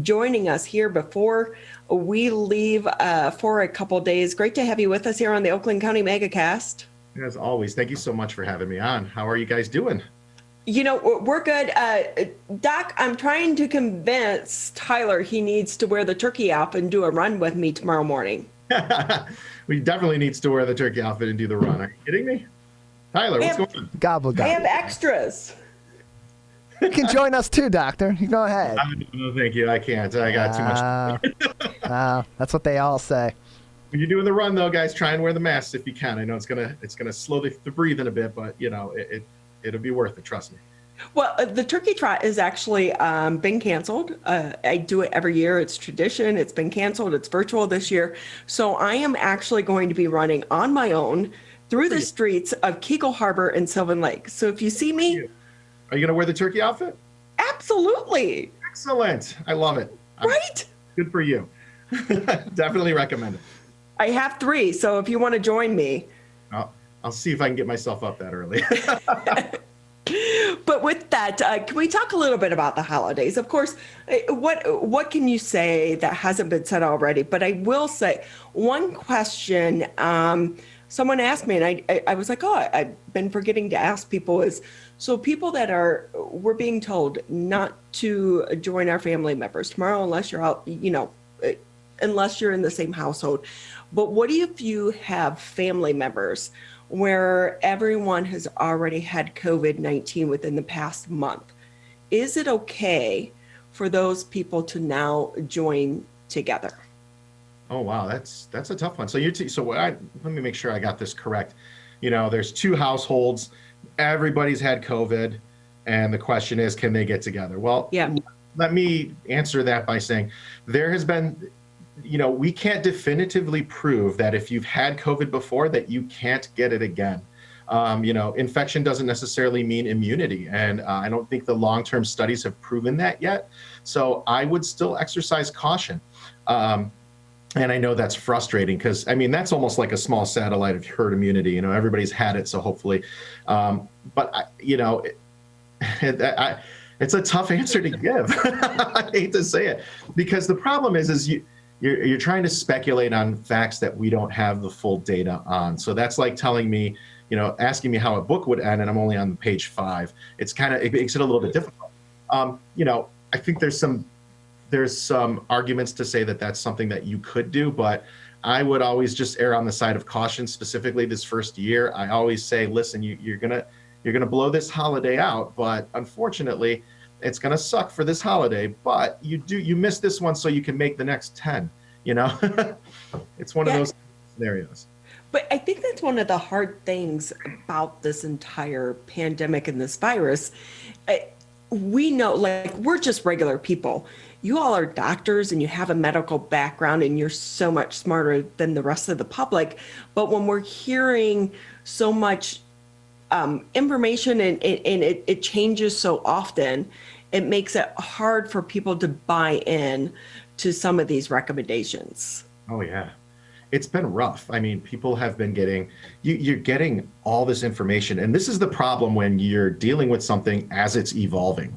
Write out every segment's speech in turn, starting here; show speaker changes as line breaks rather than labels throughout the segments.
joining us here before we leave for a couple days. Great to have you with us here on the Oakland County MegaCast.
As always, thank you so much for having me on. How are you guys doing?
You know, we're good. Doc, I'm trying to convince Tyler he needs to wear the turkey outfit and do a run with me tomorrow morning.
We definitely needs to wear the turkey outfit and do the run. Are you kidding me? Tyler, what's going on?
Gobble, gobble.
I have extras.
You can join us too, Doctor. You go ahead.
No, thank you. I can't. I got too much.
That's what they all say.
When you're doing the run, though, guys, try and wear the mask if you can. I know it's gonna slow the breathing a bit, but you know it'll be worth it. Trust me.
Well, the turkey trot is actually been canceled. I do it every year. It's tradition. It's been canceled. It's virtual this year. So I am actually going to be running on my own through the streets of Kegel Harbor and Sylvan Lake. So if you see me,
are you gonna wear the turkey outfit?
Absolutely.
Excellent. I love it.
Right?
Good for you. Definitely recommend it.
I have 3, so if you want to join me.
I'll see if I can get myself up that early.
But with that, can we talk a little bit about the holidays? Of course, what can you say that hasn't been said already? But I will say one question someone asked me, and I was like, oh, I've been forgetting to ask people is, so people that we're being told not to join our family members tomorrow unless you're out, unless you're in the same household. But what if you have family members where everyone has already had COVID-19 within the past month? Is it okay for those people to now join together?
Oh, wow. That's a tough one. So let me make sure I got this correct. There's 2 households, everybody's had COVID, and the question is, can they get together? Well, yeah. Let me answer that by saying there has been, we can't definitively prove that if you've had COVID before that you can't get it again. Infection doesn't necessarily mean immunity, and I don't think the long-term studies have proven that yet. So I would still exercise caution. And I know that's frustrating because, that's almost like a small satellite of herd immunity. Everybody's had it, so hopefully. But it's a tough answer to give. I hate to say it, because the problem is you're trying to speculate on facts that we don't have the full data on. So that's like telling me, asking me how a book would end, and I'm only on page 5. It makes it a little bit difficult. I think there's some arguments to say that that's something that you could do, but I would always just err on the side of caution, specifically this first year. I always say, listen, you're gonna blow this holiday out, but unfortunately, it's gonna suck for this holiday. But you miss this one, so you can make the next 10. It's one of those scenarios.
But I think that's one of the hard things about this entire pandemic and this virus. We know, we're just regular people. You all are doctors and you have a medical background and you're so much smarter than the rest of the public. But when we're hearing so much information and it changes so often, it makes it hard for people to buy in to some of these recommendations.
Oh, yeah. It's been rough. People have been you're getting all this information. And this is the problem when you're dealing with something as it's evolving.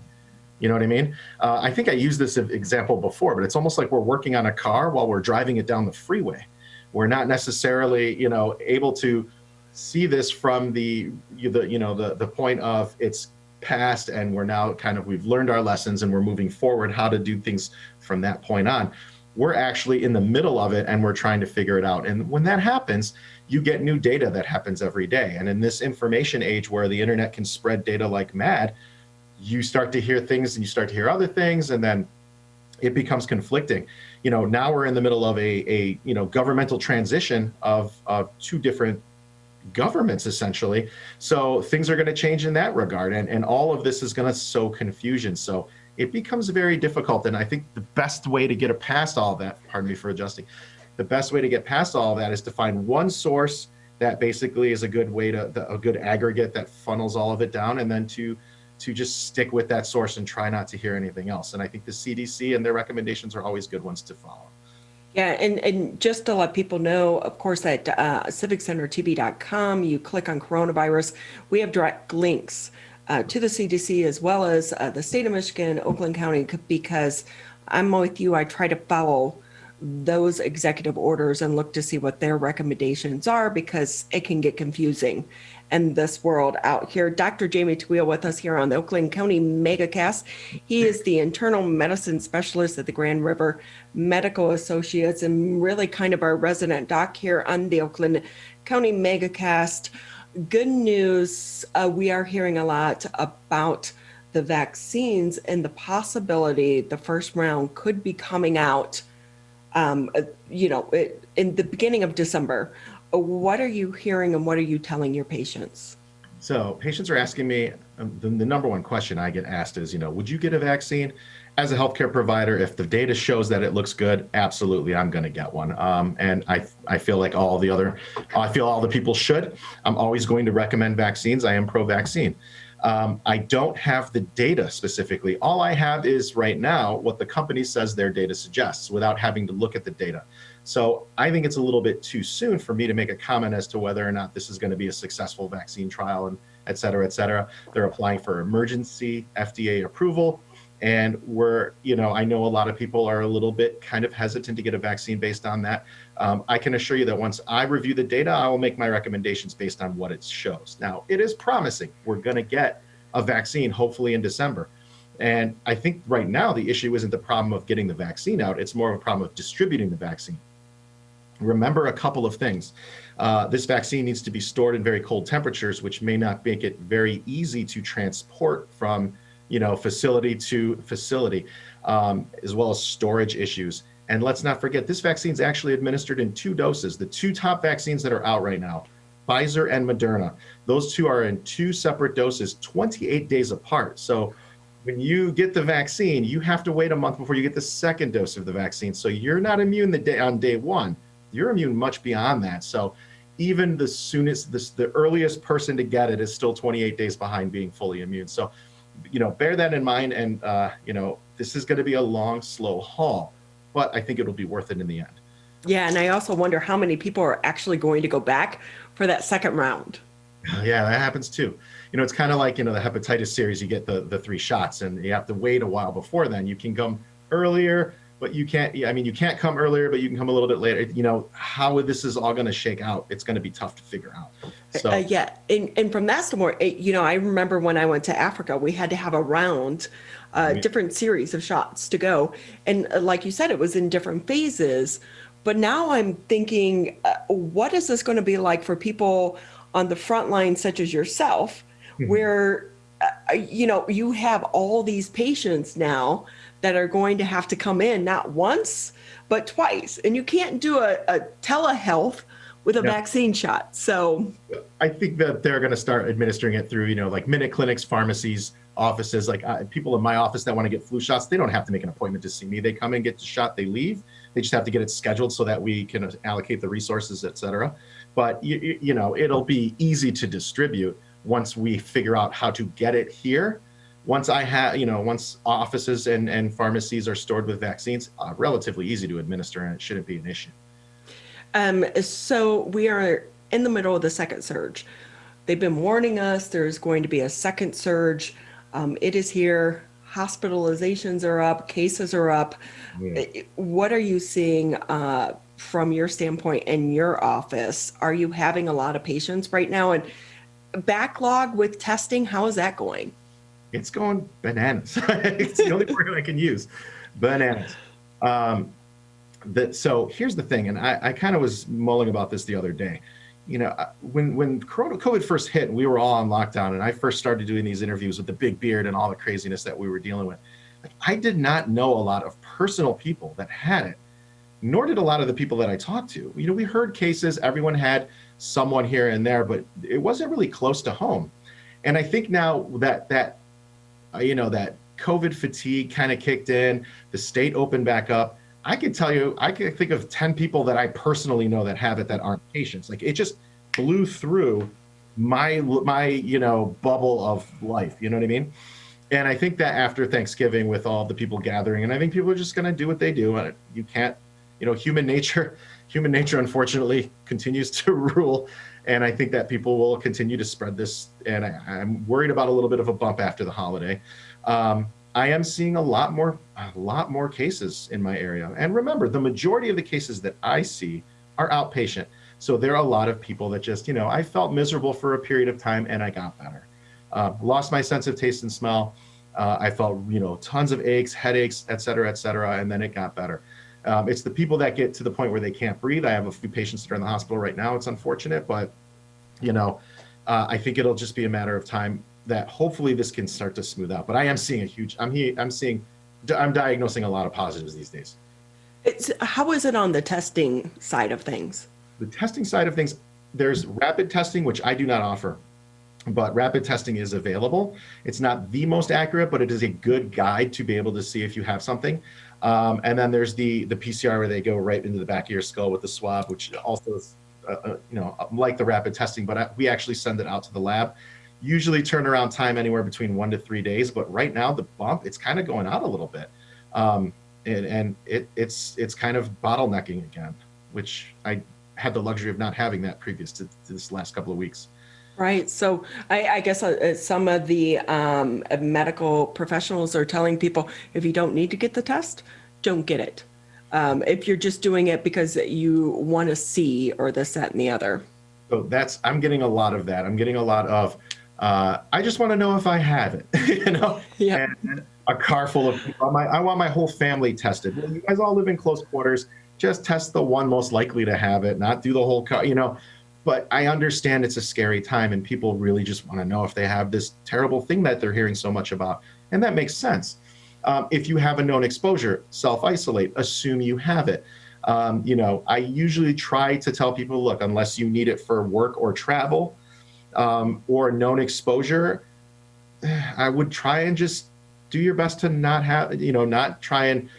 You know what I mean? I think I used this example before, but it's almost like we're working on a car while we're driving it down the freeway. We're not necessarily, able to see this from the point of it's past, and we're now we've learned our lessons and we're moving forward how to do things from that point on. We're actually in the middle of it and we're trying to figure it out. And when that happens, you get new data that happens every day. And in this information age where the internet can spread data like mad, you start to hear things and you start to hear other things, and then it becomes conflicting. Now we're in the middle of a governmental transition of 2 different governments, essentially. So things are going to change in that regard. And all of this is going to sow confusion. So it becomes very difficult. And I think the best way to get past all of that, pardon me for adjusting, the best way to get past all of that is to find one source that basically is a good aggregate that funnels all of it down, and then to just stick with that source and try not to hear anything else. And I think the CDC and their recommendations are always good ones to follow.
Yeah, and just to let people know, of course, at civiccentertv.com, you click on coronavirus. We have direct links to the CDC as well as the state of Michigan, Oakland County, because I'm with you. I try to follow those executive orders and look to see what their recommendations are because it can get confusing in this world out here. Dr. Jamie Taweel with us here on the Oakland County MegaCast. He is the internal medicine specialist at the Grand River Medical Associates and really kind of our resident doc here on the Oakland County MegaCast. Good news, we are hearing a lot about the vaccines and the possibility the first round could be coming out in the beginning of December. What are you hearing and what are you telling your patients?
So patients are asking me, the number one question I get asked is, would you get a vaccine? As a healthcare provider, if the data shows that it looks good, absolutely, I'm going to get one. And I feel like all the people should. I'm always going to recommend vaccines. I am pro-vaccine. I don't have the data specifically. All I have is right now what the company says their data suggests without having to look at the data. So I think it's a little bit too soon for me to make a comment as to whether or not this is going to be a successful vaccine trial and et cetera, et cetera. They're applying for emergency FDA approval. And I know a lot of people are a little bit kind of hesitant to get a vaccine based on that. I can assure you that once I review the data, I will make my recommendations based on what it shows. Now, it is promising. We're going to get a vaccine, hopefully in December. And I think right now the issue isn't the problem of getting the vaccine out. It's more of a problem of distributing the vaccine. Remember a couple of things. This vaccine needs to be stored in very cold temperatures, which may not make it very easy to transport from facility to facility, as well as storage issues. And let's not forget, this vaccine is actually administered in 2 doses. The 2 top vaccines that are out right now, Pfizer and Moderna, those 2 are in 2 separate doses, 28 days apart. So when you get the vaccine, you have to wait a month before you get the second dose of the vaccine. So you're not immune on day 1. You're immune much beyond that. So even the earliest person to get it is still 28 days behind being fully immune. So bear that in mind. And, this is going to be a long, slow haul, but I think it'll be worth it in the end.
Yeah. And I also wonder how many people are actually going to go back for that second round.
Yeah, that happens too. It's kind of like, the hepatitis series, you get the 3 shots and you have to wait a while before then. You can come earlier, but you can't come earlier, but you can come a little bit later. How this is all going to shake out, it's going to be tough to figure out. So
yeah. And from that standpoint, I remember when I went to Africa, we had to have a round, different series of shots to go. And like you said, it was in different phases. But now I'm thinking, what is this going to be like for people on the front line, such as yourself, where, you have all these patients now that are going to have to come in not once, but twice. And you can't do a telehealth with a vaccine shot. So
I think that they're going to start administering it through, like minute clinics, pharmacies, offices, like people in my office that want to get flu shots. They don't have to make an appointment to see me. They come in, get the shot, they leave. They just have to get it scheduled so that we can allocate the resources, et cetera. But, it'll be easy to distribute once we figure out how to get it here. Once once offices and pharmacies are stored with vaccines, relatively easy to administer, and it shouldn't be an issue.
So we are in the middle of the second surge. They've been warning us there's going to be a second surge. It is here. Hospitalizations are up. Cases are up. Yeah. What are you seeing from your standpoint in your office? Are you having a lot of patients right now? And backlog with testing, how is that going?
It's going bananas. It's the only word I can use. Bananas. So here's the thing, and I kind of was mulling about this the other day. When COVID first hit and we were all on lockdown and I first started doing these interviews with the big beard and all the craziness that we were dealing with, I did not know a lot of personal people that had it, nor did a lot of the people that I talked to. We heard cases, everyone had someone here and there, but it wasn't really close to home. And I think now that COVID fatigue kind of kicked in, the state opened back up, I could think of 10 people that I personally know that have it that aren't patients. Like it just blew through my bubble of life. You know what I mean? And I think that after Thanksgiving with all the people gathering, and I think people are just going to do what they do. And you can't, human nature, unfortunately, continues to rule. And I think that people will continue to spread this. And I'm worried about a little bit of a bump after the holiday. I am seeing a lot more cases in my area. And remember, the majority of the cases that I see are outpatient. So there are a lot of people that just, I felt miserable for a period of time and I got better. Lost my sense of taste and smell. I felt, tons of aches, headaches, et cetera, and then it got better. It's the people that get to the point where they can't breathe. I have a few patients that are in the hospital right now. It's unfortunate, but, I think it'll just be a matter of time that hopefully this can start to smooth out. But I am seeing I'm diagnosing a lot of positives these days.
How is it on the testing side of things?
The testing side of things, there's rapid testing, which I do not offer, but rapid testing is available. It's not the most accurate, but it is a good guide to be able to see if you have something. And then there's the PCR where they go right into the back of your skull with the swab, which also is, like the rapid testing, but we actually send it out to the lab. Usually turnaround time anywhere between 1 to 3 days, but right now the bump, it's kind of going out a little bit. And it's kind of bottlenecking again, which I had the luxury of not having that previous to this last couple of weeks.
Right. So I guess some of the medical professionals are telling people, if you don't need to get the test, don't get it. If you're just doing it because you want to see or this, that, and the other.
So I'm getting a lot of that. I'm getting a lot of, I just want to know if I have it,
Yeah.
And a car full of people. I want my whole family tested. Well, you guys all live in close quarters. Just test the one most likely to have it, not do the whole car, But I understand it's a scary time and people really just want to know if they have this terrible thing that they're hearing so much about. And that makes sense. If you have a known exposure, self-isolate, assume you have it. I usually try to tell people, look, unless you need it for work or travel or known exposure, I would try and just do your best to not have, not try and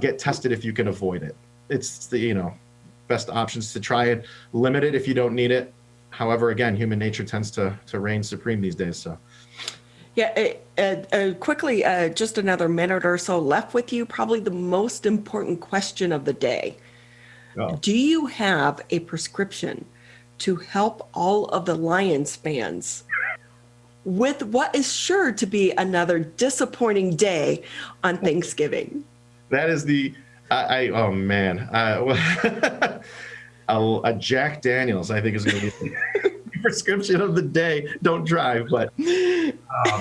get tested if you can avoid it. It's the, best options to try and limit it if you don't need it. However, again, human nature tends to reign supreme these days. So.
Yeah, quickly, just another minute or so left with you. Probably the most important question of the day.
Oh.
Do you have a prescription to help all of the Lions fans with what is sure to be another disappointing day on Thanksgiving?
That is oh man. A Jack Daniels, I think, is going to be the prescription of the day. Don't drive, but oh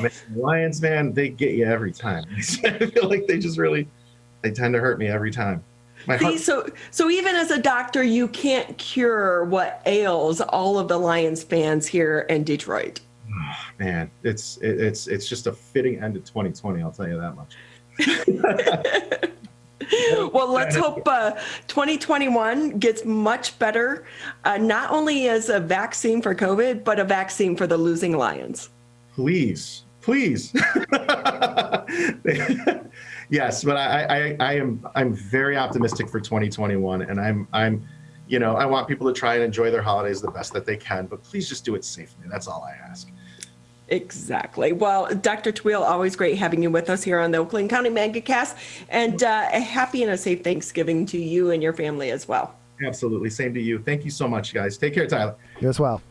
man, Lions, man, they get you every time. I feel like they tend to hurt me every time.
So even as a doctor, you can't cure what ails all of the Lions fans here in Detroit.
Oh, man, it's just a fitting end to 2020. I'll tell you that much.
Well, let's hope 2021 gets much better, not only as a vaccine for COVID, but a vaccine for the losing Lions.
Please. Yes, but I'm very optimistic for 2021, and I'm I want people to try and enjoy their holidays the best that they can, but please just do it safely. That's all I ask.
Exactly. Well, Dr. Taweel, always great having you with us here on the Oakland County MegaCast, and a happy and a safe Thanksgiving to you and your family as well.
Absolutely. Same to you. Thank you so much, guys. Take care, Tyler.
You as well.